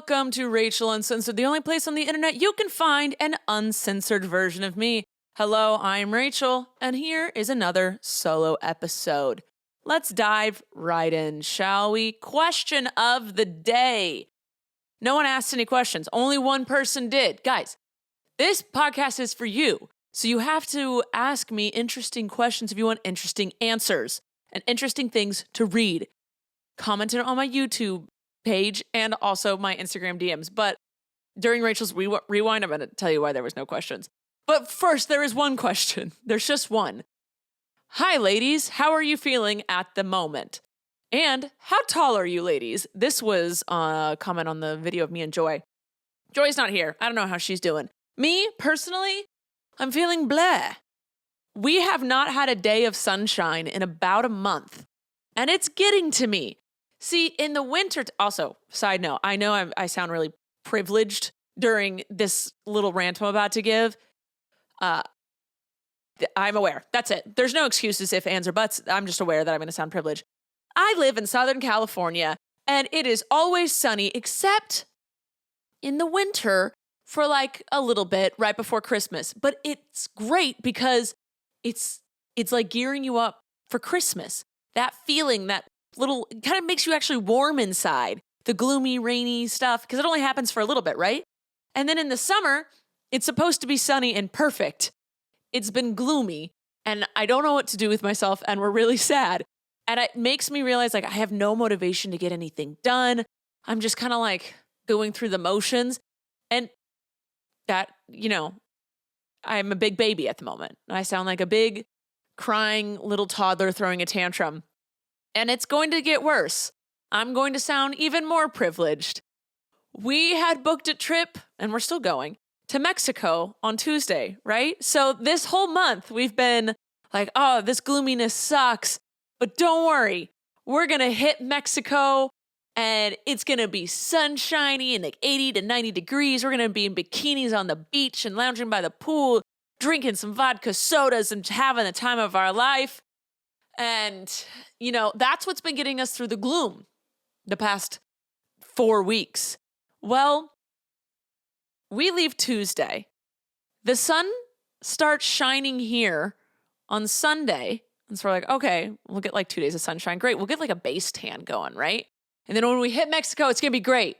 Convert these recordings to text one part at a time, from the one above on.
welcome to Rachel Uncensored, the only place on the internet you can find an uncensored version of me. Hello, I'm Rachel, and here is another solo episode. Let's dive right in, shall we? Question of the day. No one asked any questions. Only one person did. Guys, this podcast is for you, so you have to ask me interesting questions if you want interesting answers and interesting things to read. Comment it on my YouTube page and also my Instagram DMs. But during Rachel's rewind, I'm going to tell you why there was no questions. But first, there is one question. There's just one. Hi, ladies. How are you feeling at the moment? And how tall are you, ladies? This was a comment on the video of me and Joy. Joy's not here. I don't know how she's doing. Me, personally, I'm feeling bleh. We have not had a day of sunshine in about a month, and it's getting to me. See, in the winter, also, side note, I know I sound really privileged during this little rant I'm about to give. I'm aware. That's it. There's no excuses, if, ands, or buts. I'm just aware that I'm going to sound privileged. I live in Southern California, and it is always sunny, except in the winter for like a little bit right before Christmas. But it's great because it's like gearing you up for Christmas. That feeling, that little, it kind of makes you actually warm inside. The gloomy, rainy stuff, because it only happens for a little bit, right? And then in the summer, it's supposed to be sunny and perfect. It's been gloomy, and I don't know what to do with myself, and we're really sad. And it makes me realize, like, I have no motivation to get anything done. I'm just kind of like going through the motions. And that, I'm a big baby at the moment. I sound like a big, crying little toddler throwing a tantrum. And it's going to get worse. I'm going to sound even more privileged. We had booked a trip, and we're still going, to Mexico on Tuesday, right? So this whole month, we've been like, oh, this gloominess sucks. But don't worry, we're going to hit Mexico, and it's going to be sunshiny and like 80 to 90 degrees. We're going to be in bikinis on the beach and lounging by the pool, drinking some vodka sodas and having the time of our life. And, that's what's been getting us through the gloom the past 4 weeks. Well, we leave Tuesday. The sun starts shining here on Sunday. And so we're like, okay, we'll get like 2 days of sunshine. Great. We'll get like a base tan going, right? And then when we hit Mexico, it's going to be great.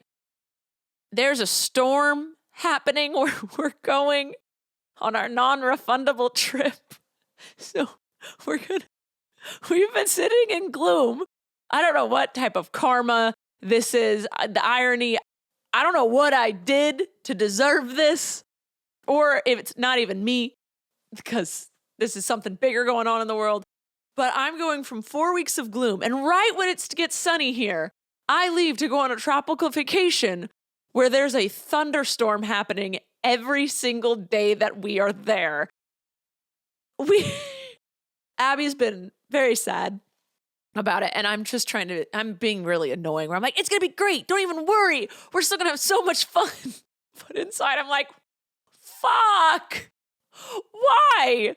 There's a storm happening where we're going on our non-refundable trip. So we've been sitting in gloom. I don't know what type of karma this is. The irony, I don't know what I did to deserve this, or if it's not even me, because this is something bigger going on in the world. But I'm going from 4 weeks of gloom, and right when it gets sunny here, I leave to go on a tropical vacation where there's a thunderstorm happening every single day that we are there. Abby's been very sad about it, and I'm being really annoying where I'm like, it's going to be great. Don't even worry. We're still going to have so much fun. But inside I'm like, fuck. Why?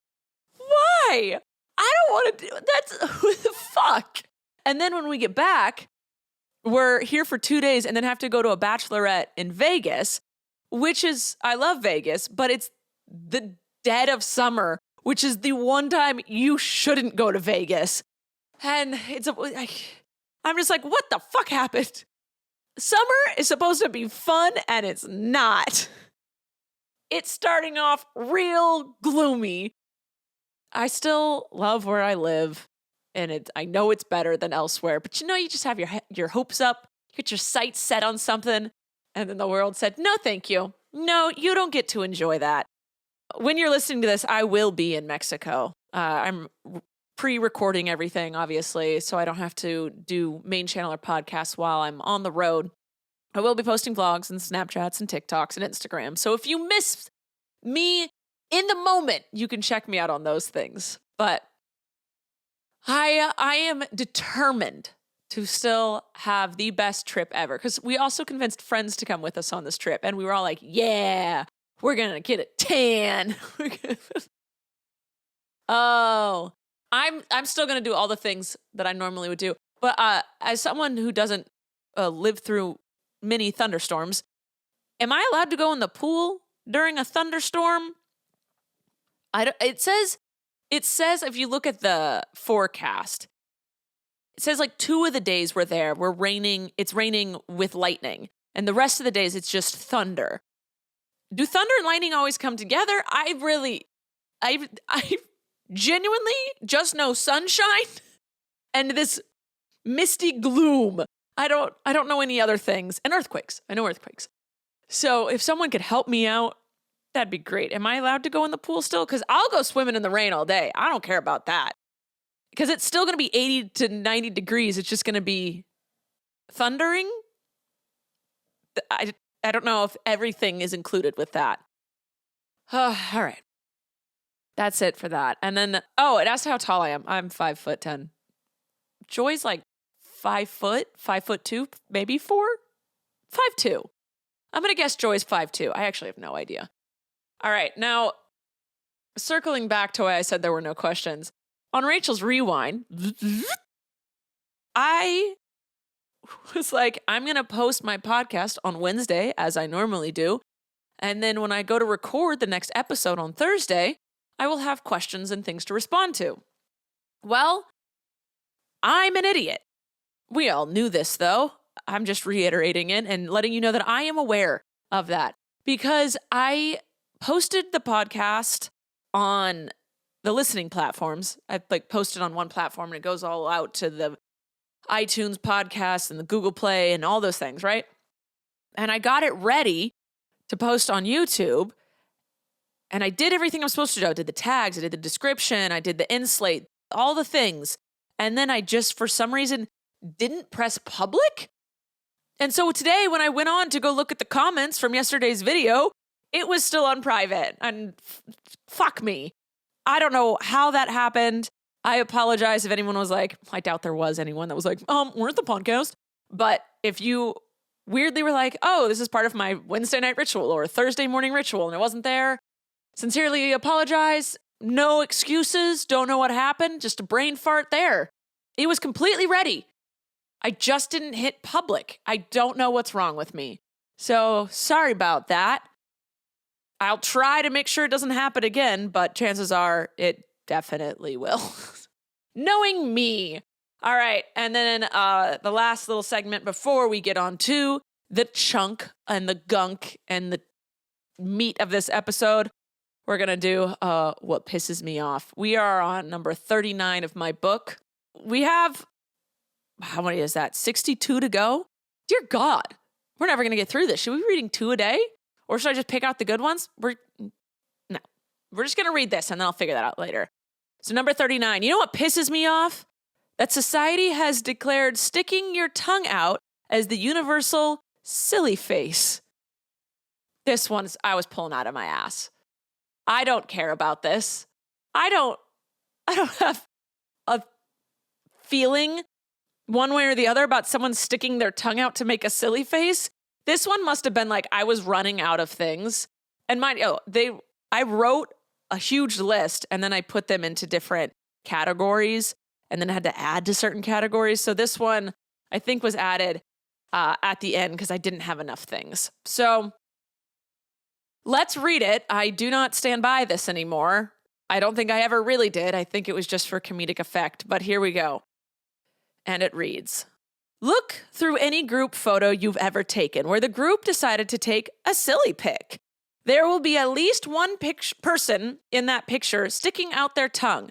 I don't want to do that's who the fuck. And then when we get back, we're here for 2 days and then have to go to a bachelorette in Vegas, which is, I love Vegas, but it's the dead of summer, which is the one time you shouldn't go to Vegas. And I'm just like, what the fuck happened? Summer is supposed to be fun, and it's not. It's starting off real gloomy. I still love where I live, and I know it's better than elsewhere. But you just have your hopes up, you get your sights set on something, and then the world said, no, thank you. No, you don't get to enjoy that. When you're listening to this, I will be in Mexico. I'm pre-recording everything, obviously, so I don't have to do main channel or podcasts while I'm on the road. I will be posting vlogs and Snapchats and TikToks and Instagram. So if you miss me in the moment, you can check me out on those things. But I am determined to still have the best trip ever, because we also convinced friends to come with us on this trip, and we were all like, yeah, we're going to get a tan. Oh, I'm still going to do all the things that I normally would do. But as someone who doesn't live through mini thunderstorms. Am I allowed to go in the pool during a thunderstorm? It says if you look at the forecast, it says like 2 of the days it's raining with lightning. And the rest of the days it's just thunder. Do thunder and lightning always come together? I genuinely just know sunshine and this misty gloom. I don't know any other things. And earthquakes. I know earthquakes. So if someone could help me out, that'd be great. Am I allowed to go in the pool still? Because I'll go swimming in the rain all day. I don't care about that. Because it's still going to be 80 to 90 degrees. It's just going to be thundering. I don't know if everything is included with that. All right. That's it for that. And then, it asked how tall I am. I'm 5'10". Joy's like 5 foot, 5'2", maybe 4, 5'2". I'm going to guess Joy's 5'2". I actually have no idea. All right. Now, circling back to why I said there were no questions. On Rachel's Rewind, I was like, I'm going to post my podcast on Wednesday, as I normally do. And then when I go to record the next episode on Thursday, I will have questions and things to respond to. Well, I'm an idiot. We all knew this, though. I'm just reiterating it and letting you know that I am aware of that because I posted the podcast on the listening platforms. I posted on one platform and it goes all out to the iTunes podcast and the Google Play and all those things, right? And I got it ready to post on YouTube and I did everything I'm supposed to do. I did the tags, I did the description, I did the inslate, all the things. And then I just, for some reason, didn't press public. And so today when I went on to go look at the comments from yesterday's video, it was still on private. And fuck me. I don't know how that happened. I apologize if anyone was like, I doubt there was anyone that was like, we're at the podcast. But if you weirdly were like, oh, this is part of my Wednesday night ritual or Thursday morning ritual and it wasn't there, sincerely apologize. No excuses. Don't know what happened. Just a brain fart there. It was completely ready. I just didn't hit public. I don't know what's wrong with me. So sorry about that. I'll try to make sure it doesn't happen again, but chances are it definitely will. Knowing me. All right. And then the last little segment before we get on to the chunk and the gunk and the meat of this episode, we're going to do what pisses me off. We are on number 39 of my book. We have, how many is that? 62 to go? Dear God, we're never going to get through this. Should we be reading 2 a day? Or should I just pick out the good ones? No. We're just going to read this and then I'll figure that out later. So number 39, you know what pisses me off? That society has declared sticking your tongue out as the universal silly face. This one's, I was pulling out of my ass. I don't care about this. I don't have a feeling one way or the other about someone sticking their tongue out to make a silly face. This one must have been like I was running out of things. And I wrote a huge list and then I put them into different categories and then I had to add to certain categories. So this one I think was added at the end because I didn't have enough things. So let's read it. I do not stand by this anymore. I don't think I ever really did. I think it was just for comedic effect, but here we go. And it reads, look through any group photo you've ever taken where the group decided to take a silly pic. There will be at least one person in that picture sticking out their tongue.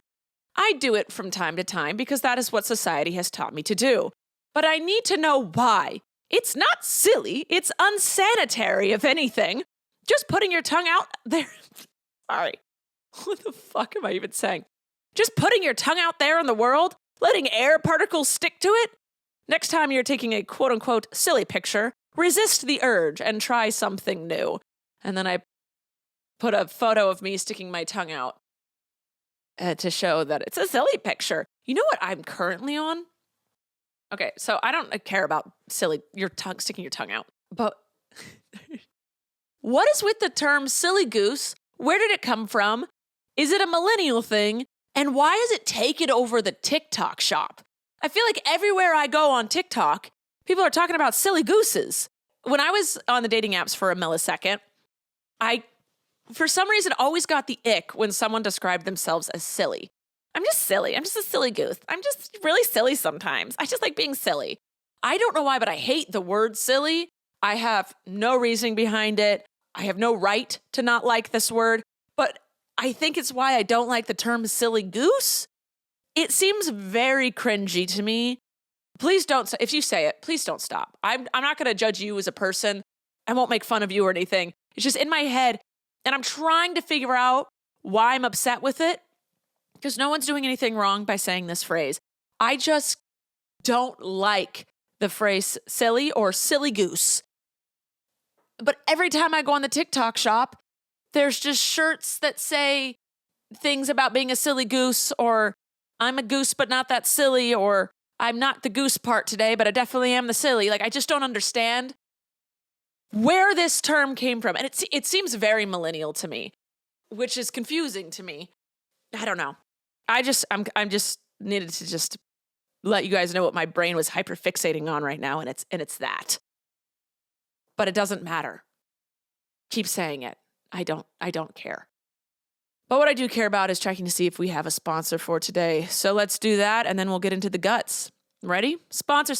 I do it from time to time because that is what society has taught me to do. But I need to know why. It's not silly. It's unsanitary, if anything. Just putting your tongue out there. Sorry. What the fuck am I even saying? Just putting your tongue out there in the world? Letting air particles stick to it? Next time you're taking a quote-unquote silly picture, resist the urge and try something new. And then I put a photo of me sticking my tongue out to show that it's a silly picture. You know what I'm currently on? Okay, so I don't care about sticking your tongue out. But what is with the term silly goose? Where did it come from? Is it a millennial thing? And why is it taken over the TikTok shop? I feel like everywhere I go on TikTok, people are talking about silly gooses. when I was on the dating apps for a millisecond, for some reason, always got the ick when someone described themselves as silly. I'm just silly. I'm just a silly goose. I'm just really silly sometimes. I just like being silly. I don't know why, but I hate the word silly. I have no reasoning behind it. I have no right to not like this word, but I think it's why I don't like the term silly goose. It seems very cringy to me. Please don't, if you say it, please don't stop. I'm not going to judge you as a person. I won't make fun of you or anything. It's just in my head, and I'm trying to figure out why I'm upset with it, because no one's doing anything wrong by saying this phrase. I just don't like the phrase silly or silly goose. But every time I go on the TikTok shop, there's just shirts that say things about being a silly goose, or I'm a goose but not that silly, or I'm not the goose part today, but I definitely am the silly. Like, I just don't understand where this term came from. And it seems very millennial to me, which is confusing to me. I don't know. I'm just needed to just let you guys know what my brain was hyperfixating on right now, and it's that. But it doesn't matter. Keep saying it. I don't care. But what I do care about is checking to see if we have a sponsor for today. So let's do that, and then we'll get into the guts. Ready? Sponsor!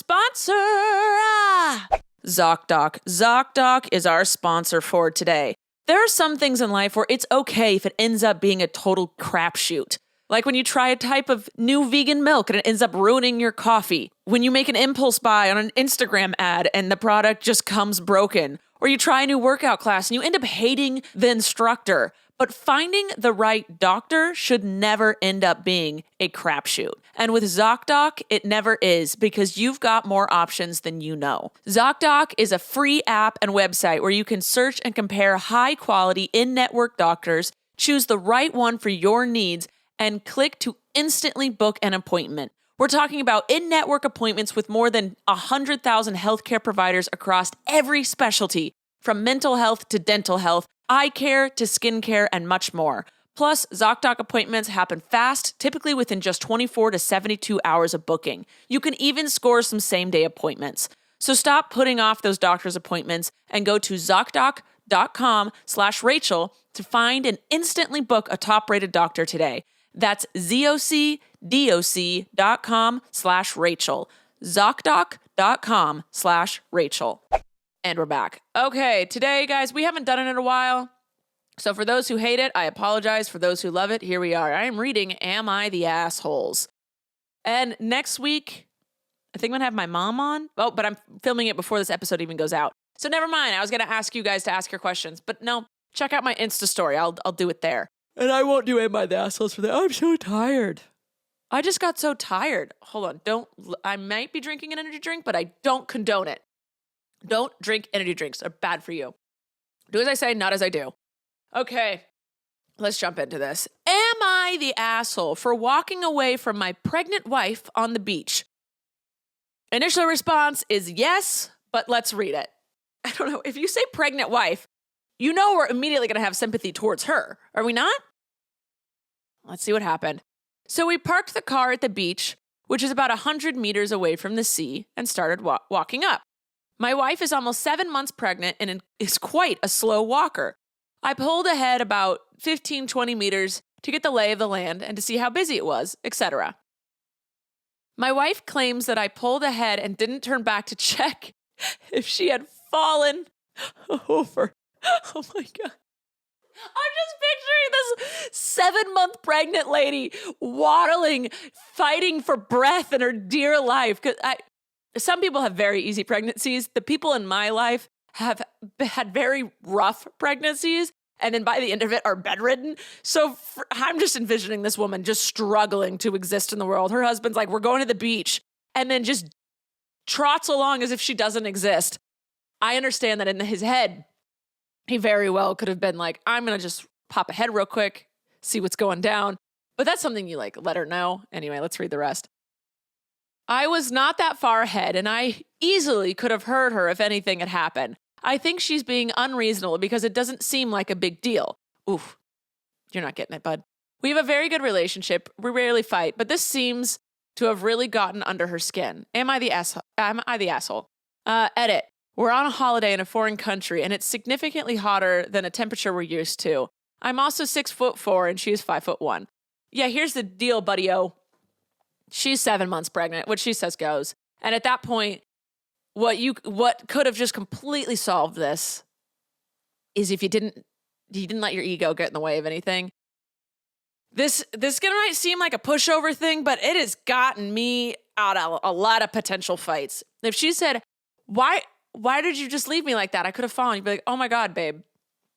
Ah! ZocDoc. ZocDoc is our sponsor for today. There are some things in life where it's okay if it ends up being a total crapshoot. Like when you try a type of new vegan milk and it ends up ruining your coffee. When you make an impulse buy on an Instagram ad and the product just comes broken. Or you try a new workout class and you end up hating the instructor. But finding the right doctor should never end up being a crapshoot. And with ZocDoc, it never is, because you've got more options than you know. ZocDoc is a free app and website where you can search and compare high-quality in-network doctors, choose the right one for your needs, and click to instantly book an appointment. We're talking about in-network appointments with more than 100,000 healthcare providers across every specialty, from mental health to dental health, eye care to skincare, and much more. Plus, ZocDoc appointments happen fast, typically within just 24 to 72 hours of booking. You can even score some same-day appointments. So stop putting off those doctor's appointments and go to ZocDoc.com/Rachel to find and instantly book a top-rated doctor today. That's ZocDoc.com/Rachel. ZocDoc.com/Rachel. And we're back. Okay, today, guys, we haven't done it in a while. So for those who hate it, I apologize. For those who love it, here we are. I am reading Am I the Assholes? And next week, I think I'm going to have my mom on. Oh, but I'm filming it before this episode even goes out. So never mind. I was going to ask you guys to ask your questions. But no, check out my Insta story. I'll do it there. And I won't do Am I the Assholes for that. I'm so tired. I just got so tired. Hold on. I might be drinking an energy drink, but I don't condone it. Don't drink energy drinks. They're bad for you. Do as I say, not as I do. Okay, let's jump into this. Am I the asshole for walking away from my pregnant wife on the beach? Initial response is yes, but let's read it. I don't know. If you say pregnant wife, you know we're immediately going to have sympathy towards her. Are we not? Let's see what happened. So we parked the car at the beach, which is about 100 meters away from the sea, and started walking up. My wife is almost 7 months pregnant and is quite a slow walker. I pulled ahead about 15, 20 meters to get the lay of the land and to see how busy it was, etc. My wife claims that I pulled ahead and didn't turn back to check if she had fallen over. Oh my God. I'm just picturing this 7-month pregnant lady waddling, fighting for breath in her dear life. Some people have very easy pregnancies. The people in my life have had very rough pregnancies, and then by the end of it are bedridden. So I'm just envisioning this woman just struggling to exist in the world. Her husband's like, we're going to the beach, and then just trots along as if she doesn't exist. I understand that in his head, he very well could have been like, I'm going to just pop ahead real quick, see what's going down. But that's something you let her know. Anyway, let's read the rest. I was not that far ahead, and I easily could have heard her if anything had happened. I think she's being unreasonable because it doesn't seem like a big deal. Oof, you're not getting it, bud. We have a very good relationship. We rarely fight, but this seems to have really gotten under her skin. Am I the asshole? Edit. We're on a holiday in a foreign country, and it's significantly hotter than a temperature we're used to. I'm also 6'4", and she's 5'1". Yeah, here's the deal, buddy-o. She's 7 months pregnant. What she says goes. And at that point, what could have just completely solved this is if you didn't let your ego get in the way of anything. This might seem like a pushover thing, but it has gotten me out of a lot of potential fights. If she said, why did you just leave me like that? I could have fallen. You'd be like, oh my God, babe.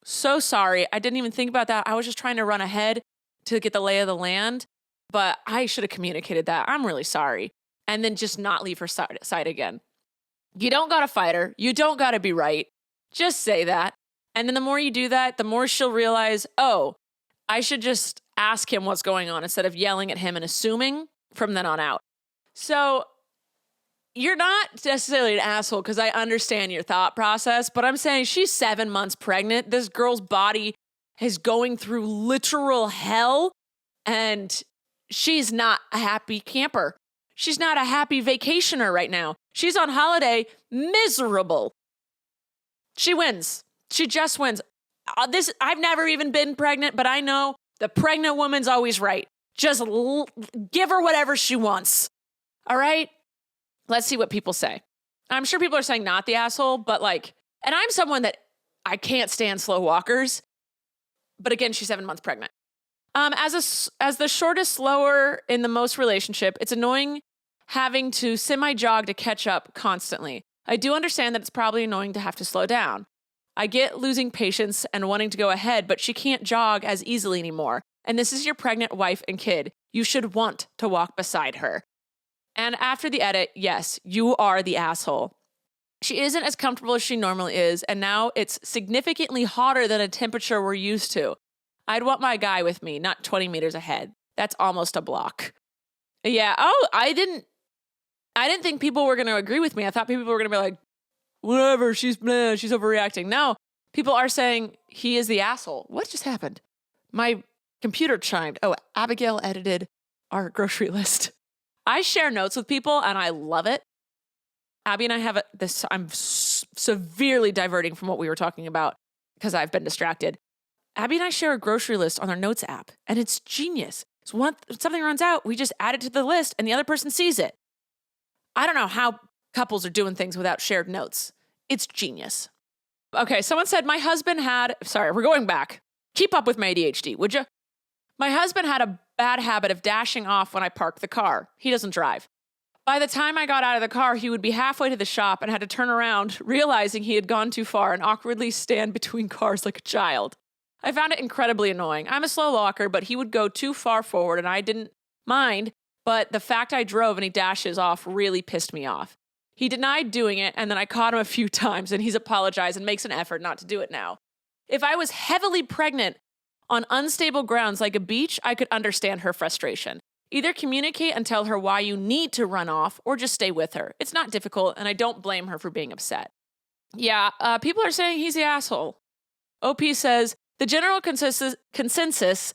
So sorry. I didn't even think about that. I was just trying to run ahead to get the lay of the land, but I should have communicated that. I'm really sorry. And then just not leave her side again. You don't got to fight her. You don't got to be right. Just say that. And then the more you do that, the more she'll realize, oh, I should just ask him what's going on instead of yelling at him and assuming from then on out. So you're not necessarily an asshole because I understand your thought process, but I'm saying she's 7 months pregnant. This girl's body is going through literal hell, and she's not a happy camper. She's not a happy vacationer right now. She's on holiday, miserable. She wins. She just wins. I've never even been pregnant, but I know the pregnant woman's always right. Just give her whatever she wants. All right? Let's see what people say. I'm sure people are saying not the asshole, but and I'm someone that I can't stand slow walkers. But again, she's 7 months pregnant. As the shortest slower in the most relationship, it's annoying having to semi-jog to catch up constantly. I do understand that it's probably annoying to have to slow down. I get losing patience and wanting to go ahead, but she can't jog as easily anymore. And this is your pregnant wife and kid. You should want to walk beside her. And after the edit, yes, you are the asshole. She isn't as comfortable as she normally is, and now it's significantly hotter than a temperature we're used to. I'd want my guy with me, not 20 meters ahead. That's almost a block. Yeah, I didn't think people were going to agree with me. I thought people were going to be like, whatever, she's overreacting. No, people are saying he is the asshole. What just happened? My computer chimed. Oh, Abigail edited our grocery list. I share notes with people, and I love it. Abby and I have this. I'm severely diverting from what we were talking about because I've been distracted. Abby and I share a grocery list on our notes app, and it's genius. So when something runs out, we just add it to the list, and the other person sees it. I don't know how couples are doing things without shared notes. It's genius. Okay, someone said, we're going back. Keep up with my ADHD, would you? My husband had a bad habit of dashing off when I parked the car. He doesn't drive. By the time I got out of the car, he would be halfway to the shop and had to turn around, realizing he had gone too far and awkwardly stand between cars like a child. I found it incredibly annoying. I'm a slow walker, but he would go too far forward and I didn't mind, but the fact I drove and he dashes off really pissed me off. He denied doing it, and then I caught him a few times, and he's apologized and makes an effort not to do it now. If I was heavily pregnant on unstable grounds like a beach, I could understand her frustration. Either communicate and tell her why you need to run off, or just stay with her. It's not difficult, and I don't blame her for being upset. Yeah, people are saying he's the asshole. OP says, the general consensus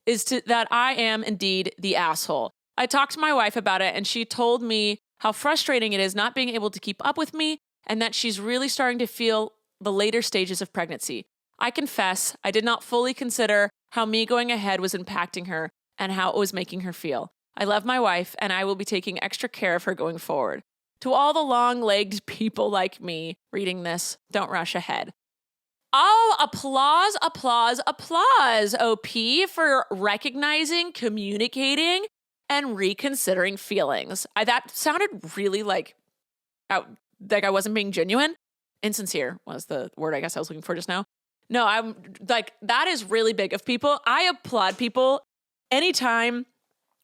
is that I am indeed the asshole. I talked to my wife about it, and she told me how frustrating it is not being able to keep up with me, and that she's really starting to feel the later stages of pregnancy. I confess, I did not fully consider how me going ahead was impacting her and how it was making her feel. I love my wife, and I will be taking extra care of her going forward. To all the long-legged people like me reading this, don't rush ahead. Oh, applause, applause, applause, OP, for recognizing, communicating, and reconsidering feelings. That sounded really like I wasn't being genuine. Insincere was the word I guess I was looking for just now. No, I'm like, that is really big. If people, I applaud people anytime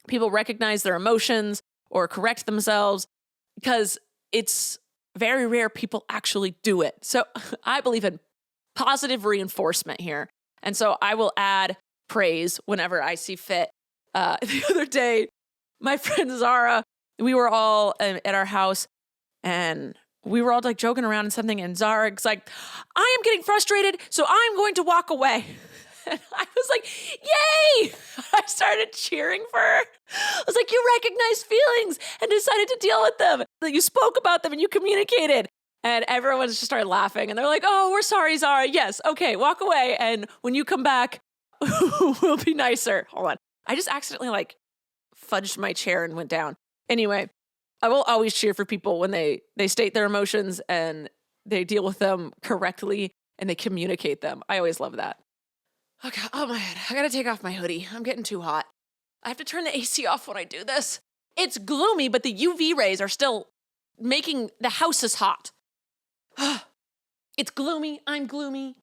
people recognize their emotions or correct themselves, because it's very rare people actually do it. So I believe in positive reinforcement here. And so I will add praise whenever I see fit. The other day, my friend Zara, we were all at our house and we were all like joking around and something. And Zara's like, I am getting frustrated, so I'm going to walk away. And I was like, yay! I started cheering for her. I was like, you recognized feelings and decided to deal with them. That you spoke about them and you communicated. And everyone just started laughing. And they're like, oh, we're sorry, Zara. Yes, okay, walk away. And when you come back, we'll be nicer. Hold on. I just accidentally like fudged my chair and went down. Anyway, I will always cheer for people when they state their emotions and they deal with them correctly and they communicate them. I always love that. Okay, oh my head. I gotta take off my hoodie. I'm getting too hot. I have to turn the AC off when I do this. It's gloomy, but the UV rays are still making the house is hot. It's gloomy. I'm gloomy.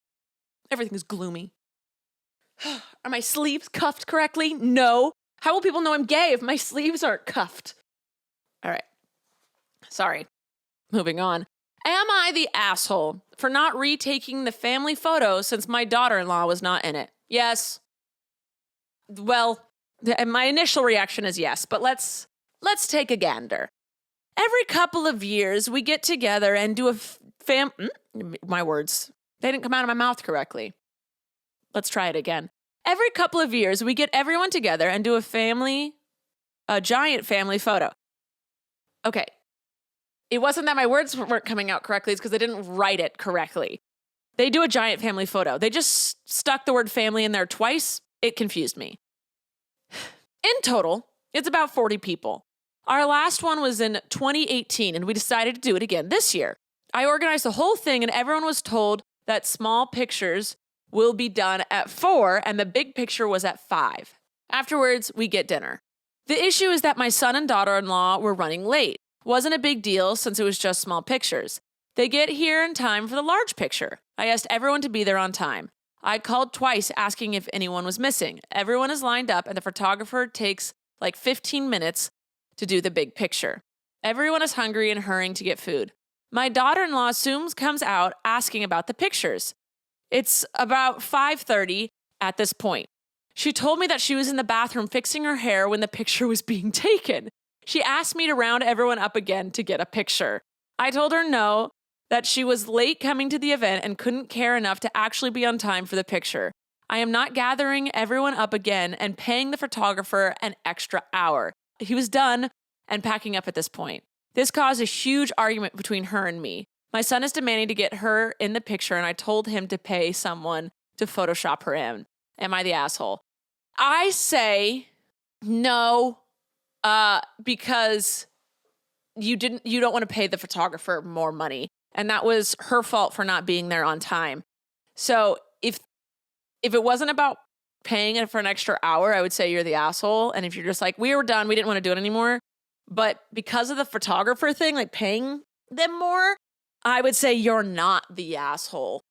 Everything's gloomy. Are my sleeves cuffed correctly? No. How will people know I'm gay if my sleeves aren't cuffed? All right. Sorry. Moving on. Am I the asshole for not retaking the family photo since my daughter-in-law was not in it? Yes. Well, my initial reaction is yes, but let's take a gander. Every couple of years, we get together and do my words. They didn't come out of my mouth correctly. Let's try it again. Every couple of years, we get everyone together and do a giant family photo. Okay. It wasn't that my words weren't coming out correctly. It's because I didn't write it correctly. They do a giant family photo. They just stuck the word family in there twice. It confused me. In total, it's about 40 people. Our last one was in 2018, and we decided to do it again this year. I organized the whole thing, and everyone was told that small pictures will be done at 4, and the big picture was at 5. Afterwards, we get dinner. The issue is that my son and daughter-in-law were running late. Wasn't a big deal since it was just small pictures. They get here in time for the large picture. I asked everyone to be there on time. I called twice asking if anyone was missing. Everyone is lined up, and the photographer takes like 15 minutes to do the big picture. Everyone is hungry and hurrying to get food. My daughter-in-law soon comes out asking about the pictures. It's about 5:30 at this point. She told me that she was in the bathroom fixing her hair when the picture was being taken. She asked me to round everyone up again to get a picture. I told her no, that she was late coming to the event and couldn't care enough to actually be on time for the picture. I am not gathering everyone up again and paying the photographer an extra hour. He was done and packing up at this point. This caused a huge argument between her and me. My son is demanding to get her in the picture, and I told him to pay someone to Photoshop her in. Am I the asshole? I say no, because you don't want to pay the photographer more money, and that was her fault for not being there on time. So if it wasn't about paying it for an extra hour, I would say you're the asshole. And if you're just like, we were done, we didn't want to do it anymore, but because of the photographer thing, like paying them more, I would say you're not the asshole.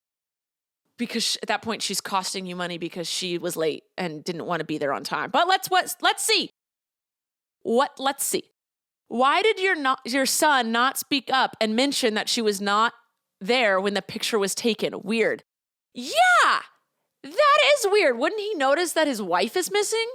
Because at that point, she's costing you money because she was late and didn't want to be there on time. But let's see. Let's see. Why did your son not speak up and mention that she was not there when the picture was taken? Weird. Yeah, that is weird. Wouldn't he notice that his wife is missing?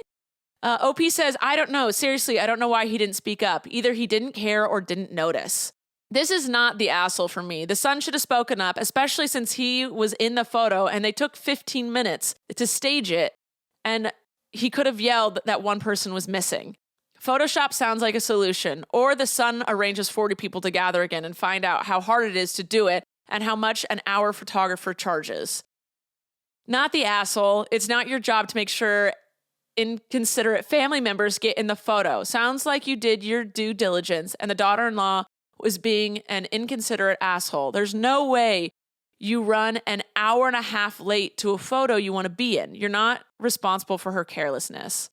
OP says, I don't know. Seriously, I don't know why he didn't speak up. Either he didn't care or didn't notice. This is not the asshole for me. The son should have spoken up, especially since he was in the photo and they took 15 minutes to stage it, and he could have yelled that one person was missing. Photoshop sounds like a solution, or the son arranges 40 people to gather again and find out how hard it is to do it and how much an hour photographer charges. Not the asshole. It's not your job to make sure inconsiderate family members get in the photo. Sounds like you did your due diligence and the daughter-in-law was being an inconsiderate asshole. There's no way you run an hour and a half late to a photo you want to be in. You're not responsible for her carelessness.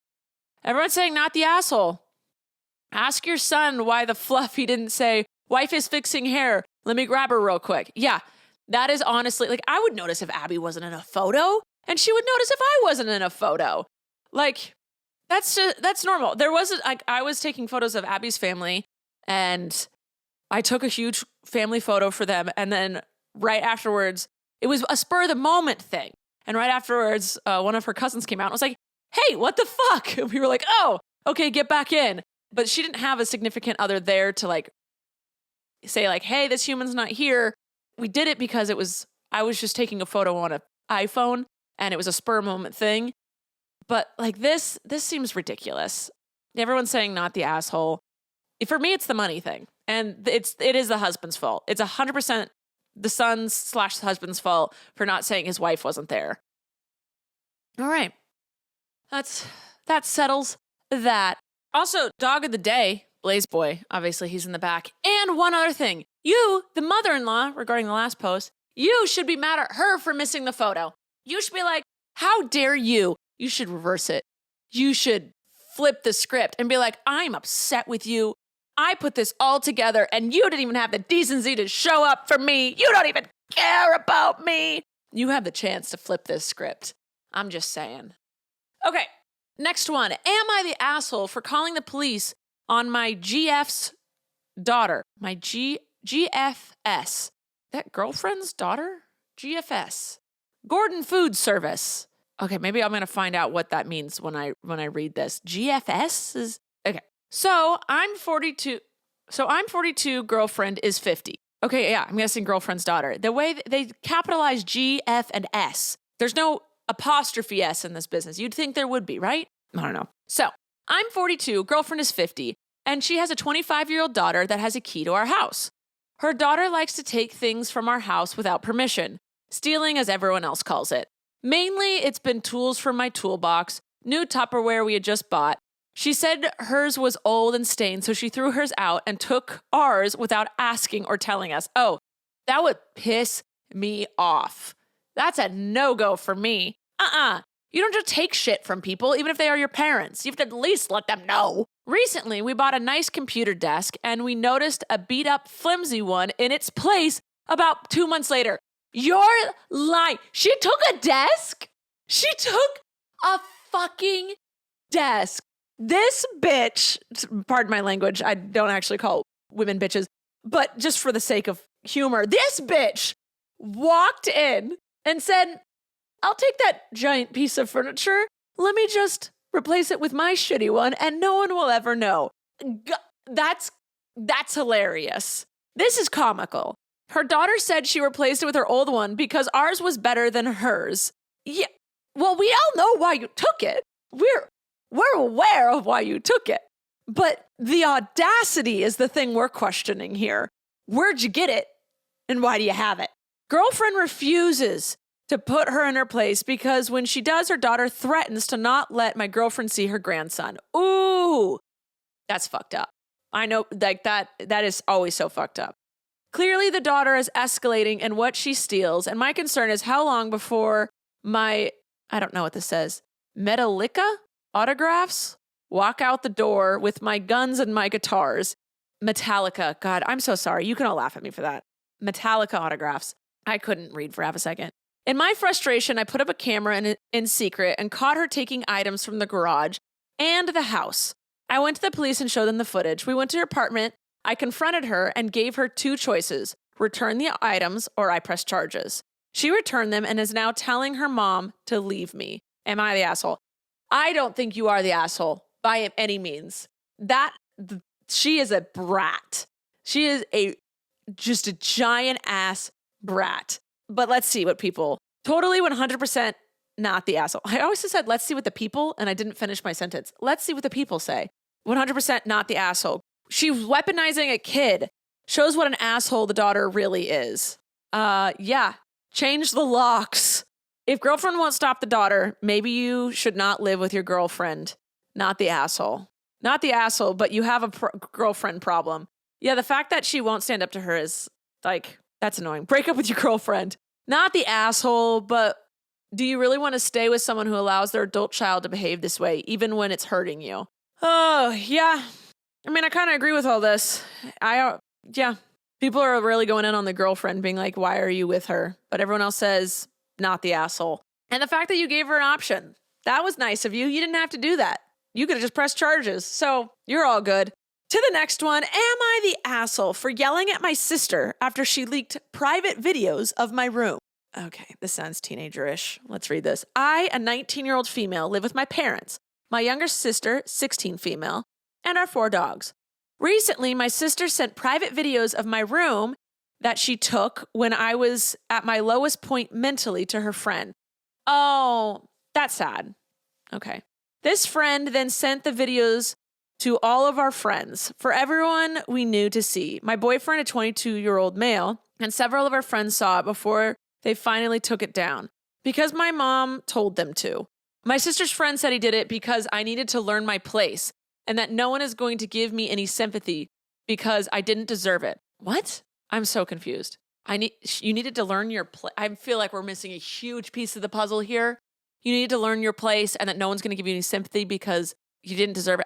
Everyone's saying not the asshole. Ask your son why the fluff he didn't say, wife is fixing hair. Let me grab her real quick. Yeah, that is honestly, like, I would notice if Abby wasn't in a photo, and she would notice if I wasn't in a photo. Like, that's normal. I was taking photos of Abby's family, and I took a huge family photo for them. And then right afterwards, it was a spur of the moment thing. And right afterwards, one of her cousins came out and was like, hey, what the fuck? And we were like, oh, okay, get back in. But she didn't have a significant other there to like say like, hey, this human's not here. We did it because I was just taking a photo on an iPhone and it was a spur moment thing. But like this seems ridiculous. Everyone's saying not the asshole. For me, it's the money thing. And it is the husband's fault. It's 100% the son's/husband's fault for not saying his wife wasn't there. All right. That settles that. Also, dog of the day, Blaze Boy. Obviously, he's in the back. And one other thing. You, the mother-in-law, regarding the last post, you should be mad at her for missing the photo. You should be like, how dare you? You should reverse it. You should flip the script and be like, I'm upset with you. I put this all together and you didn't even have the decency to show up for me. You don't even care about me. You have the chance to flip this script. I'm just saying. Okay, next one. Am I the asshole for calling the police on my GF's daughter? My GFS. That girlfriend's daughter? GFS. Gordon Food Service. Okay, maybe I'm going to find out what that means when I read this. GFS is okay. So I'm 42. Girlfriend is 50. Okay, yeah, I'm guessing girlfriend's daughter. The way they capitalize G, F, and S. There's no apostrophe S in this business. You'd think there would be, right? I don't know. So I'm 42. Girlfriend is 50. And she has a 25-year-old daughter that has a key to our house. Her daughter likes to take things from our house without permission. Stealing, as everyone else calls it. Mainly, it's been tools from my toolbox, new Tupperware we had just bought. She said hers was old and stained, so she threw hers out and took ours without asking or telling us. Oh, that would piss me off. That's a no-go for me. You don't just take shit from people, even if they are your parents. You have to at least let them know. Recently, we bought a nice computer desk, and we noticed a beat-up, flimsy one in its place about 2 months later. You're lying. She took a desk? She took a fucking desk. This bitch, pardon my language, I don't actually call women bitches, but just for the sake of humor, this bitch walked in and said, I'll take that giant piece of furniture. Let me just replace it with my shitty one and no one will ever know. That's hilarious. This is comical. Her daughter said she replaced it with her old one because ours was better than hers. Yeah, well, we all know why you took it. We're aware of why you took it. But the audacity is the thing we're questioning here. Where'd you get it? And why do you have it? Girlfriend refuses to put her in her place because when she does, her daughter threatens to not let my girlfriend see her grandson. Ooh, that's fucked up. I know, like that is always so fucked up. Clearly, the daughter is escalating in what she steals, and my concern is how long before my, I don't know what this says, Metallica autographs walk out the door with my guns and my guitars. Metallica, God, I'm so sorry. You can all laugh at me for that. Metallica autographs. I couldn't read for half a second. In my frustration, I put up a camera in secret and caught her taking items from the garage and the house. I went to the police and showed them the footage. We went to her apartment. I confronted her and gave her two choices, return the items or I press charges. She returned them and is now telling her mom to leave me. Am I the asshole? I don't think you are the asshole by any means. She is a brat. She is just a giant ass brat. But let's see what people, totally 100% not the asshole. I always said, let's see what the people, and I didn't finish my sentence. Let's see what the people say. 100% not the asshole. She's weaponizing a kid. Shows what an asshole the daughter really is. Yeah. Change the locks. If girlfriend won't stop the daughter, maybe you should not live with your girlfriend. Not the asshole. Not the asshole, but you have a girlfriend problem. Yeah, the fact that she won't stand up to her is, like, that's annoying. Break up with your girlfriend. Not the asshole, but do you really want to stay with someone who allows their adult child to behave this way, even when it's hurting you? Oh, yeah. I mean, I kind of agree with all this. Yeah. People are really going in on the girlfriend being like, why are you with her? But everyone else says, not the asshole. And the fact that you gave her an option, that was nice of you. You didn't have to do that. You could have just pressed charges. So you're all good. To the next one. Am I the asshole for yelling at my sister after she leaked private videos of my room? Okay, this sounds teenager-ish. Let's read this. I, a 19-year-old female, live with my parents, my younger sister, 16 female, and our 4 dogs. Recently, my sister sent private videos of my room that she took when I was at my lowest point mentally to her friend. Oh, that's sad. Okay. This friend then sent the videos to all of our friends, for everyone we knew to see. My boyfriend, a 22-year-old male, and several of our friends saw it before they finally took it down because my mom told them to. My sister's friend said he did it because I needed to learn my place and that no one is going to give me any sympathy because I didn't deserve it. What? I'm so confused. You needed to learn your place. I feel like we're missing a huge piece of the puzzle here. You need to learn your place and that no one's going to give you any sympathy because you didn't deserve it.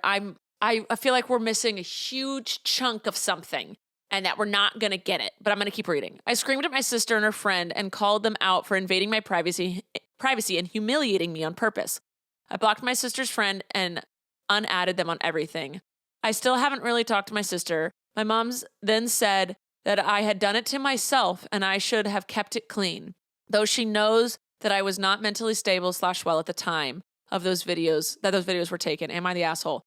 I feel like we're missing a huge chunk of something and that we're not going to get it, but I'm going to keep reading. I screamed at my sister and her friend and called them out for invading my privacy and humiliating me on purpose. I blocked my sister's friend and unadded them on everything. I still haven't really talked to my sister. My mom's then said that I had done it to myself and I should have kept it clean, though she knows that I was not mentally stable / well at the time of those videos were taken. Am I the asshole?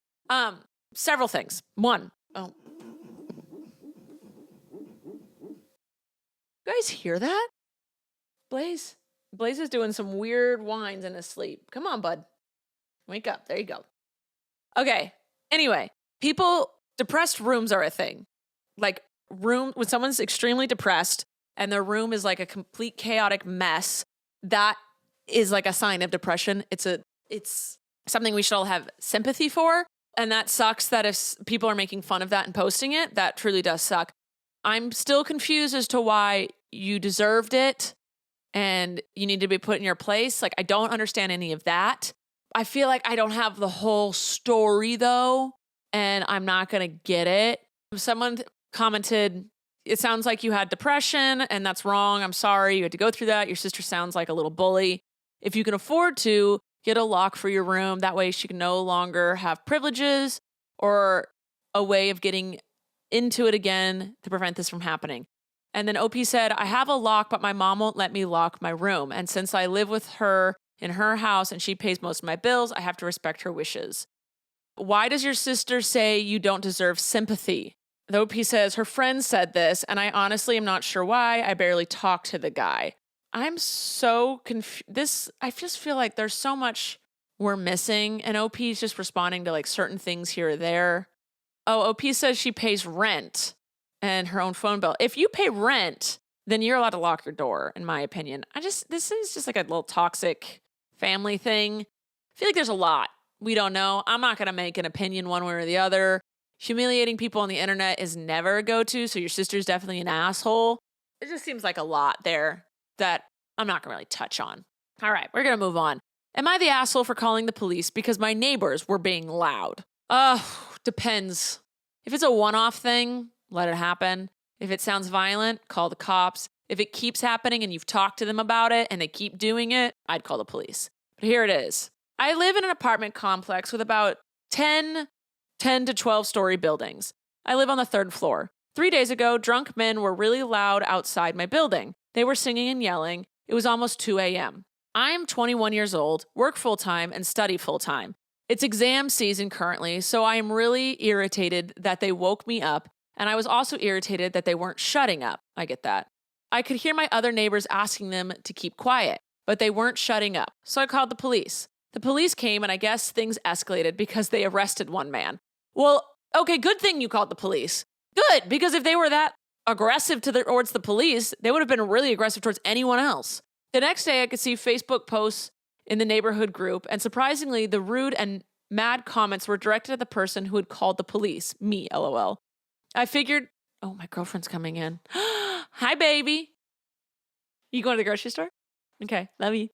Several things. One, you guys hear that? Blaze is doing some weird whines in his sleep. Come on, bud. Wake up. There you go. Okay. Anyway, depressed rooms are a thing. Like when someone's extremely depressed and their room is like a complete chaotic mess, that is like a sign of depression. It's something we should all have sympathy for. And that sucks that if people are making fun of that and posting it, that truly does suck. I'm still confused as to why you deserved it and you need to be put in your place. Like, I don't understand any of that. I feel like I don't have the whole story though, and I'm not going to get it. Someone commented, it sounds like you had depression and that's wrong. I'm sorry you had to go through that. Your sister sounds like a little bully. If you can afford to, get a lock for your room. That way she can no longer have privileges or a way of getting into it again to prevent this from happening. And then OP said, I have a lock, but my mom won't let me lock my room. And since I live with her in her house and she pays most of my bills, I have to respect her wishes. Why does your sister say you don't deserve sympathy? The OP says her friend said this, and I honestly am not sure why. I barely talked to the guy. I'm so confused. I just feel like there's so much we're missing, and OP is just responding to like certain things here or there. Oh, OP says she pays rent and her own phone bill. If you pay rent, then you're allowed to lock your door, in my opinion. This is just like a little toxic family thing. I feel like there's a lot we don't know. I'm not going to make an opinion one way or the other. Humiliating people on the internet is never a go-to, so your sister's definitely an asshole. It just seems like a lot there that I'm not going to really touch on. All right, we're going to move on. Am I the asshole for calling the police because my neighbors were being loud? Depends. If it's a one-off thing, let it happen. If it sounds violent, call the cops. If it keeps happening and you've talked to them about it and they keep doing it, I'd call the police. But here it is. I live in an apartment complex with about 10 to 12-story buildings. I live on the 3rd floor. 3 days ago, drunk men were really loud outside my building. They were singing and yelling. It was almost 2 a.m. I'm 21 years old, work full-time, and study full-time. It's exam season currently, so I am really irritated that they woke me up, and I was also irritated that they weren't shutting up. I get that. I could hear my other neighbors asking them to keep quiet, but they weren't shutting up, so I called the police. The police came, and I guess things escalated because they arrested one man. Well, okay, good thing you called the police. Good, because if they were that aggressive towards the police, they would have been really aggressive towards anyone else. The next day, I could see Facebook posts in the neighborhood group, and surprisingly, the rude and mad comments were directed at the person who had called the police. Me, LOL. I figured, oh, my girlfriend's coming in. Hi, baby. You going to the grocery store? Okay, love you.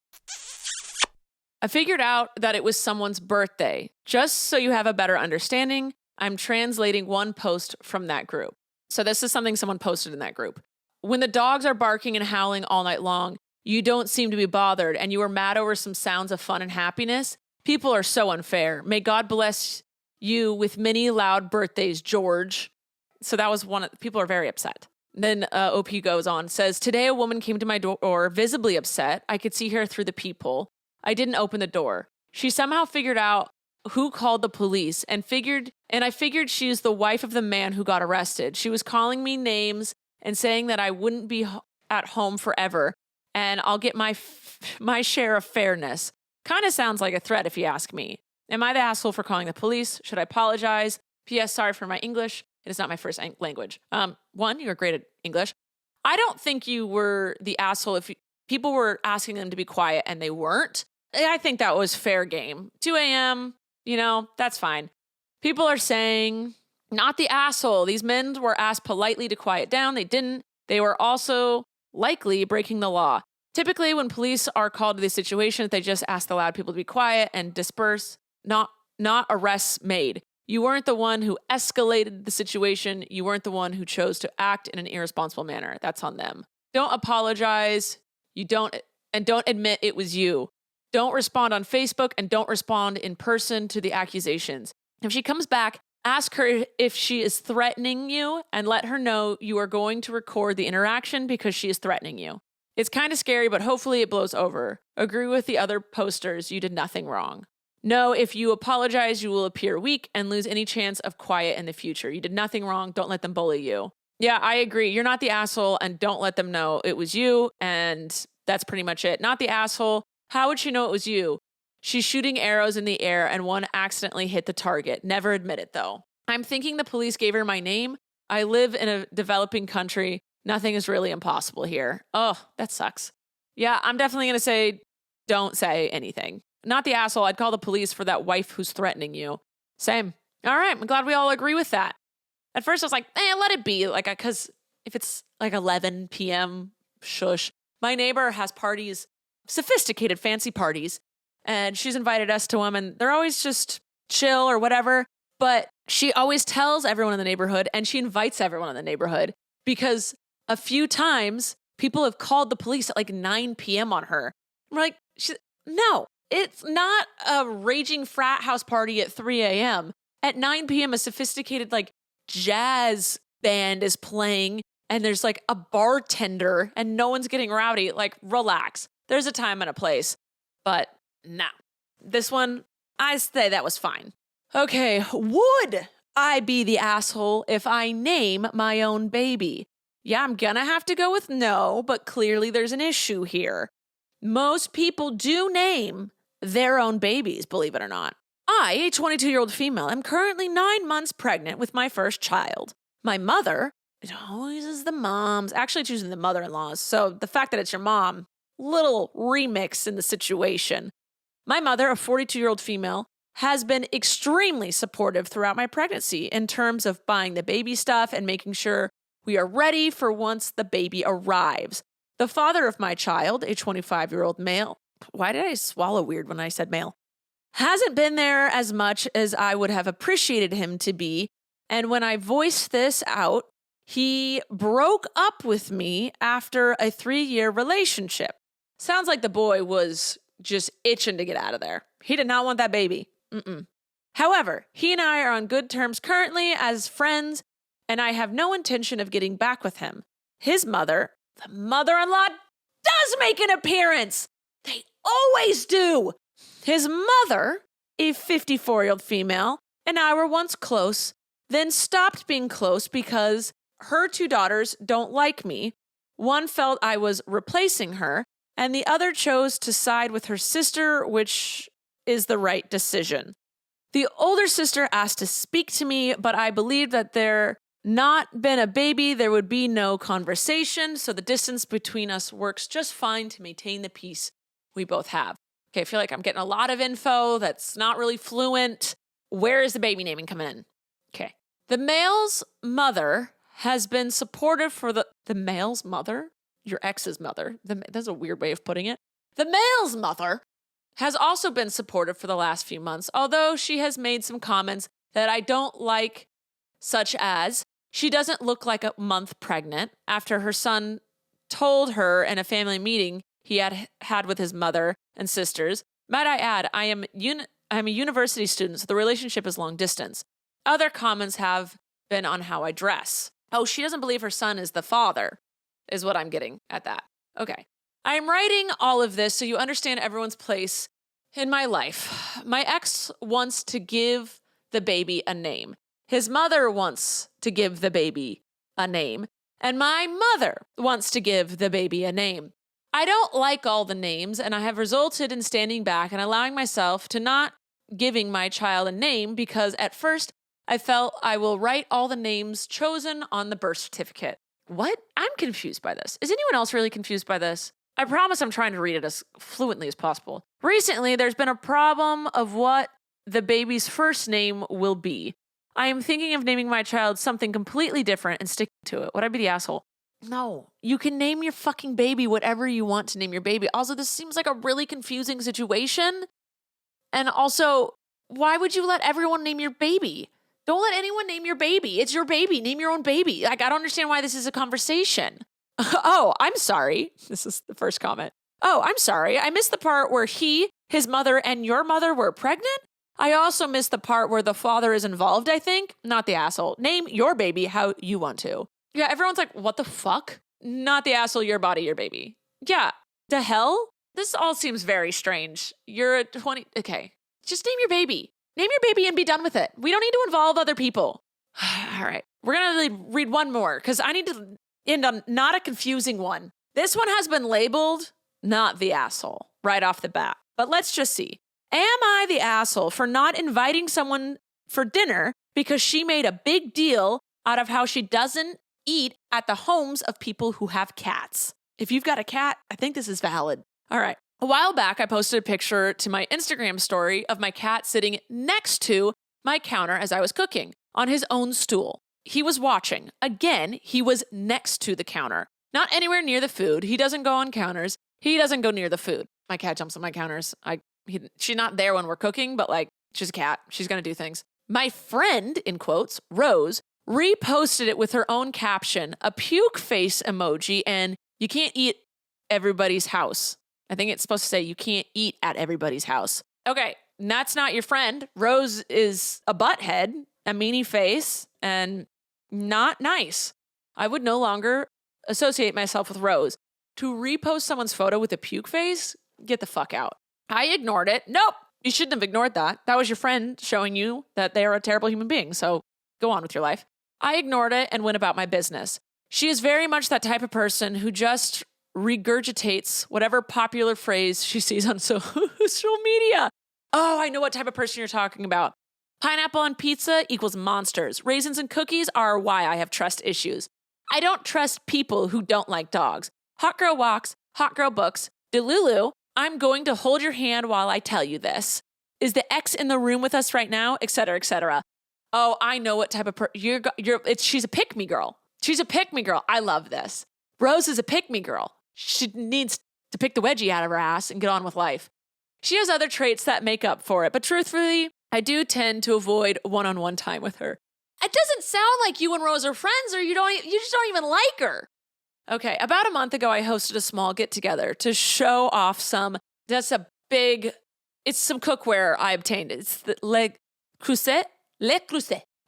I figured out that it was someone's birthday. Just so you have a better understanding, I'm translating one post from that group. So this is something someone posted in that group. When the dogs are barking and howling all night long, you don't seem to be bothered, and you are mad over some sounds of fun and happiness. People are so unfair. May God bless you with many loud birthdays, George. So that was people are very upset. Then OP goes on, says, today a woman came to my door visibly upset. I could see her through the peephole. I didn't open the door. She somehow figured out who called the police and I figured she is the wife of the man who got arrested. She was calling me names and saying that I wouldn't be at home forever and I'll get my share of fairness. Kind of sounds like a threat if you ask me. Am I the asshole for calling the police? Should I apologize? P.S. Sorry for my English. It is not my first language. One, you're great at English. I don't think you were the asshole if people were asking them to be quiet and they weren't. I think that was fair game. 2 a.m., that's fine. People are saying, not the asshole. These men were asked politely to quiet down. They didn't. They were also likely breaking the law. Typically, when police are called to these situations, they just ask the loud people to be quiet and disperse, not arrests made. You weren't the one who escalated the situation. You weren't the one who chose to act in an irresponsible manner. That's on them. Don't apologize. Don't admit it was you. Don't respond on Facebook and don't respond in person to the accusations. If she comes back, ask her if she is threatening you and let her know you are going to record the interaction because she is threatening you. It's kind of scary, but hopefully it blows over. Agree with the other posters. You did nothing wrong. No, if you apologize, you will appear weak and lose any chance of quiet in the future. You did nothing wrong. Don't let them bully you. Yeah, I agree. You're not the asshole and don't let them know it was you. And that's pretty much it. Not the asshole. How would she know it was you? She's shooting arrows in the air and one accidentally hit the target. Never admit it though. I'm thinking the police gave her my name. I live in a developing country. Nothing is really impossible here. Oh, that sucks. Yeah, I'm definitely going to say, don't say anything. Not the asshole. I'd call the police for that wife who's threatening you. Same. All right. I'm glad we all agree with that. At first I was like, let it be. Because if it's 11 p.m., shush. My neighbor has parties, sophisticated, fancy parties, and she's invited us to them, and they're always just chill or whatever. But she always tells everyone in the neighborhood, and she invites everyone in the neighborhood because a few times people have called the police at 9 p.m. on her. We're like, no. It's not a raging frat house party at 3 a.m. At 9 p.m., a sophisticated jazz band is playing and there's a bartender and no one's getting rowdy. Relax. There's a time and a place. But no. This one, I say that was fine. Okay, would I be the asshole if I name my own baby? Yeah, I'm gonna have to go with no, but clearly there's an issue here. Most people do name their own babies, believe it or not. I, a 22-year-old female, am currently 9 months pregnant with my first child. My mother, it always is the moms, actually choosing the mother-in-laws, so the fact that it's your mom, little remix in the situation. My mother, a 42-year-old female, has been extremely supportive throughout my pregnancy in terms of buying the baby stuff and making sure we are ready for once the baby arrives. The father of my child, a 25-year-old male, why did I swallow weird when I said male? Hasn't been there as much as I would have appreciated him to be. And when I voiced this out, he broke up with me after a 3-year relationship. Sounds like the boy was just itching to get out of there. He did not want that baby. However, he and I are on good terms currently as friends, and I have no intention of getting back with him. His mother, the mother-in-law, does make an appearance. They always do. His mother, a 54-year-old female, and I were once close, then stopped being close because her 2 daughters don't like me. One felt I was replacing her, and the other chose to side with her sister, which is the right decision. The older sister asked to speak to me, but I believed that there not been a baby, there would be no conversation, so the distance between us works just fine to maintain the peace we both have. Okay, I feel like I'm getting a lot of info that's not really fluent. Where is the baby naming coming in? Okay. The male's mother has been supportive for the male's mother? Your ex's mother. That's a weird way of putting it. The male's mother has also been supportive for the last few months, although she has made some comments that I don't like, such as she doesn't look like a month pregnant after her son told her in a family meeting he had with his mother and sisters. Might I add, I'm a university student, so the relationship is long distance. Other comments have been on how I dress. Oh, she doesn't believe her son is the father, is what I'm getting at that. Okay. I'm writing all of this so you understand everyone's place in my life. My ex wants to give the baby a name. His mother wants to give the baby a name. And my mother wants to give the baby a name. I don't like all the names, and I have resulted in standing back and allowing myself to not giving my child a name because at first I felt I will write all the names chosen on the birth certificate. What? I'm confused by this. Is anyone else really confused by this? I promise I'm trying to read it as fluently as possible. Recently, there's been a problem of what the baby's first name will be. I am thinking of naming my child something completely different and sticking to it. Would I be the asshole? No. You can name your fucking baby whatever you want to name your baby. Also, this seems like a really confusing situation. And also, why would you let everyone name your baby? Don't let anyone name your baby. It's your baby. Name your own baby. Like, I don't understand why this is a conversation. Oh, I'm sorry. This is the first comment. Oh, I'm sorry. I missed the part where he, his mother, and your mother were pregnant. I also missed the part where the father is involved, I think. Not the asshole. Name your baby how you want to. Yeah, everyone's like, what the fuck? Not the asshole, your body, your baby. Yeah, the hell? This all seems very strange. You're a 20... Okay, just name your baby. Name your baby and be done with it. We don't need to involve other people. All right, we're going to read one more because I need to end on not a confusing one. This one has been labeled not the asshole right off the bat. But let's just see. Am I the asshole for not inviting someone for dinner because she made a big deal out of how she doesn't eat at the homes of people who have cats? If you've got a cat, I think this is valid. All right. A while back, I posted a picture to my Instagram story of my cat sitting next to my counter as I was cooking on his own stool. He was watching. Again, he was next to the counter, not anywhere near the food. He doesn't go on counters. He doesn't go near the food. My cat jumps on my counters. She's not there when we're cooking, but like, she's a cat. She's going to do things. My friend, in quotes, Rose, reposted it with her own caption, a puke face emoji, and you can't eat everybody's house. I think it's supposed to say you can't eat at everybody's house. Okay, that's not your friend. Rose is a butthead, a meanie face, and not nice. I would no longer associate myself with Rose. To repost someone's photo with a puke face? Get the fuck out. I ignored it. Nope, you shouldn't have ignored that. That was your friend showing you that they are a terrible human being, so go on with your life. I ignored it and went about my business. She is very much that type of person who just regurgitates whatever popular phrase she sees on social media. Oh, I know what type of person you're talking about. Pineapple on pizza equals monsters. Raisins and cookies are why I have trust issues. I don't trust people who don't like dogs. Hot girl walks, hot girl books. Delulu, I'm going to hold your hand while I tell you this. Is the ex in the room with us right now? Etc., etc. Oh, I know what type of she's a pick-me girl. She's a pick-me girl. I love this. Rose is a pick-me girl. She needs to pick the wedgie out of her ass and get on with life. She has other traits that make up for it, but truthfully, I do tend to avoid one-on-one time with her. It doesn't sound like you and Rose are friends, or you just don't even like her. Okay, about a month ago, I hosted a small get-together to show off some cookware I obtained. It's the Le Creuset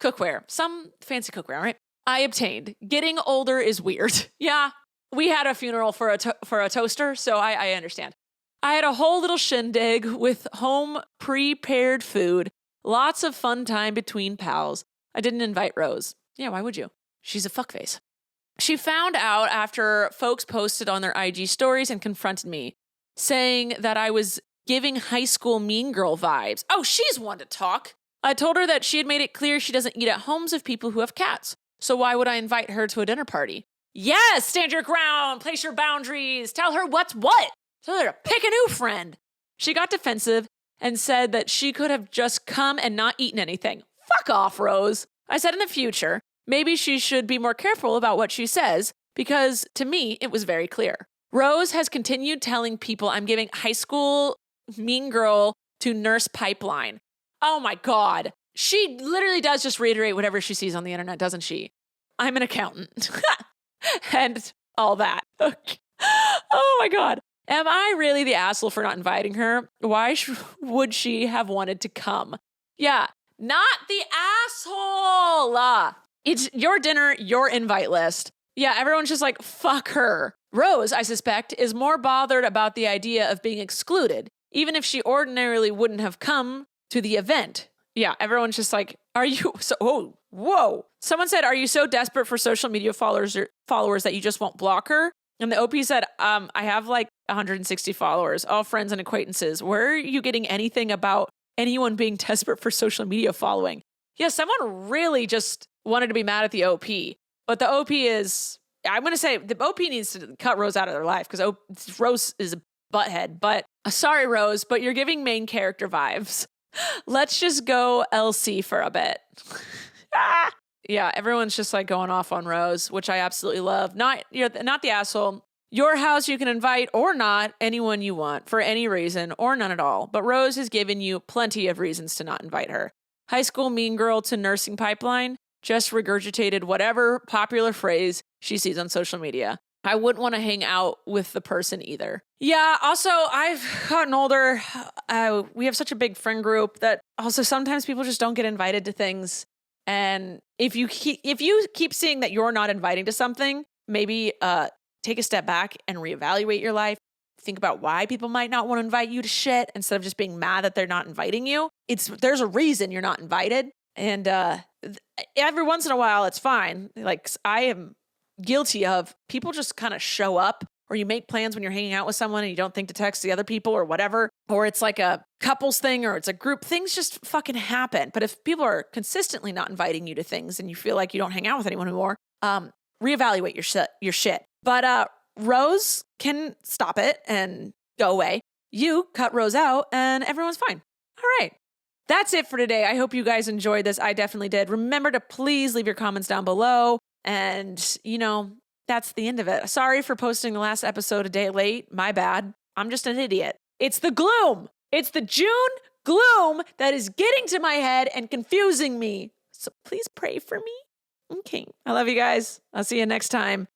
cookware, some fancy cookware, right? I obtained. Getting older is weird. Yeah, we had a funeral for a toaster, so I understand. I had a whole little shindig with home prepared food, lots of fun time between pals. I didn't invite Rose. Yeah, why would you? She's a fuckface. She found out after folks posted on their IG stories and confronted me, saying that I was giving high school mean girl vibes. Oh, she's one to talk. I told her that she had made it clear she doesn't eat at homes of people who have cats. So why would I invite her to a dinner party? Yes, stand your ground, place your boundaries, tell her what's what. Tell her to pick a new friend. She got defensive and said that she could have just come and not eaten anything. Fuck off, Rose. I said in the future, maybe she should be more careful about what she says, because to me, it was very clear. Rose has continued telling people I'm giving high school mean girl to nurse pipeline. Oh my God. She literally does just reiterate whatever she sees on the internet, doesn't she? I'm an accountant. And all that. Okay. Oh my God. Am I really the asshole for not inviting her? Why would she have wanted to come? Yeah, not the asshole. It's your dinner, your invite list. Yeah, everyone's just like, fuck her. Rose, I suspect, is more bothered about the idea of being excluded, even if she ordinarily wouldn't have come to the event. Yeah, everyone's just like, are you so, oh, whoa. Someone said, are you so desperate for social media followers that you just won't block her? And the OP said, I have like 160 followers, all friends and acquaintances. Where are you getting anything about anyone being desperate for social media following. Yeah, someone really just wanted to be mad at the OP. But the OP is, I'm going to say the OP needs to cut Rose out of their life because Rose is a butthead. But sorry, Rose, but you're giving main character vibes. Let's just go LC for a bit. Yeah, everyone's just like going off on Rose, which I absolutely love. Not the asshole. Your house, you can invite or not anyone you want for any reason or none at all. But Rose has given you plenty of reasons to not invite her. High school mean girl to nursing pipeline just regurgitated whatever popular phrase she sees on social media. I wouldn't want to hang out with the person either. Yeah, also, I've gotten older. We have such a big friend group that also sometimes people just don't get invited to things. And if you keep seeing that you're not inviting to something, maybe take a step back and reevaluate your life. Think about why people might not want to invite you to shit instead of just being mad that they're not inviting you. There's a reason you're not invited. And every once in a while, it's fine. Like, I am guilty of people just kind of show up, or you make plans when you're hanging out with someone and you don't think to text the other people or whatever, or it's like a couples thing or it's a group. Things just fucking happen. But if people are consistently not inviting you to things and you feel like you don't hang out with anyone anymore, reevaluate your shit. But Rose can stop it and go away. You cut Rose out and everyone's fine. All right. That's it for today. I hope you guys enjoyed this. I definitely did. Remember to please leave your comments down below. And, that's the end of it. Sorry for posting the last episode a day late. My bad. I'm just an idiot. It's the gloom. It's the June gloom that is getting to my head and confusing me. So please pray for me. Okay. I love you guys. I'll see you next time.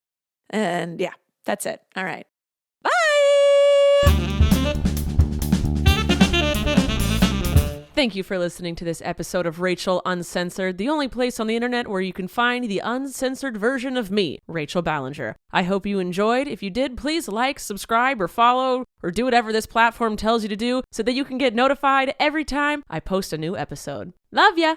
And yeah, that's it. All right. Bye. Thank you for listening to this episode of Rachel Uncensored, the only place on the internet where you can find the uncensored version of me, Rachel Ballinger. I hope you enjoyed. If you did, please like, subscribe, or follow, or do whatever this platform tells you to do so that you can get notified every time I post a new episode. Love ya!